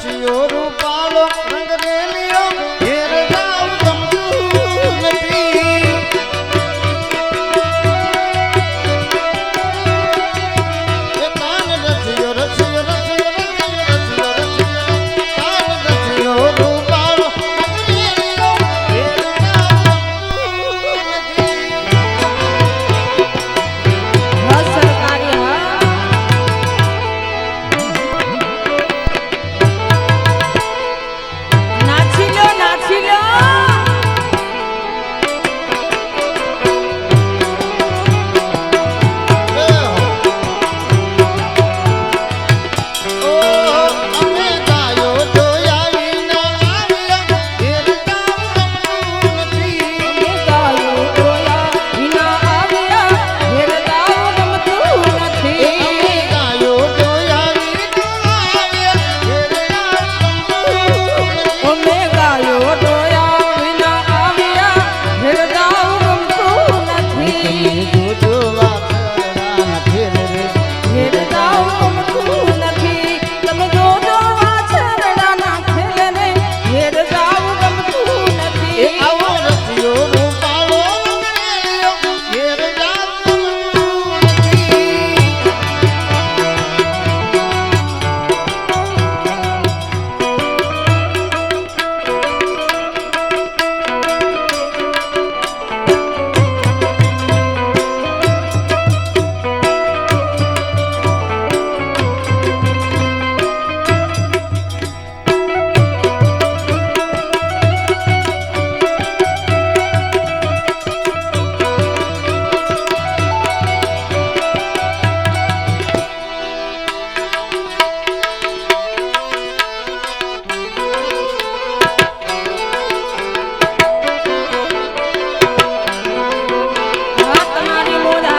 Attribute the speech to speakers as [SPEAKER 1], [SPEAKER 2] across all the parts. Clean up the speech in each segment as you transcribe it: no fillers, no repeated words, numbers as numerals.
[SPEAKER 1] રસિયો રૂપાળો રંગ રેલિયો ઘેર જાવ ગમતું નથી એ તાન રસિયો રસિયો રસિયો રસિયો રસિયો તાન રસિયો રૂપાળો રંગ રેલિયો ઘેર જાવ ગમતું નથી
[SPEAKER 2] હા સરકારી હા નાચી લો નાચી લો
[SPEAKER 1] અમે ગાયો જોયા વિના આવ્યા ઘેર જાવ ગમતું નથી
[SPEAKER 2] ગાયો જોયા વિના આવ્યા ઘેર જાવ ગમતું નથી
[SPEAKER 1] ગાયો જોયા વિના આવ્યા ઘેર જાવ ગમતું નથી
[SPEAKER 2] અમે ગાયો જોયા વિના આવ્યા ઘેર જાવ ગમતું નથી
[SPEAKER 1] જોજો વાછરડાના ખેલ રે
[SPEAKER 2] ઘેર જાવ ગમતું નથી તમે જોજો વાછરડાના ખેલ ને ઘેર જાવ ગમતું
[SPEAKER 1] એ
[SPEAKER 2] નથી
[SPEAKER 1] આવો રસિયો રૂપાળો રંગરેલિયો ઘેર જાવ ગમતું નથી
[SPEAKER 2] હા તમારી મોઢા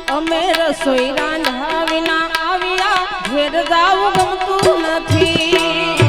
[SPEAKER 2] અમે રસોઈ રાંધા વિના આવ્યા ઘેર જાવ ગમતું નથી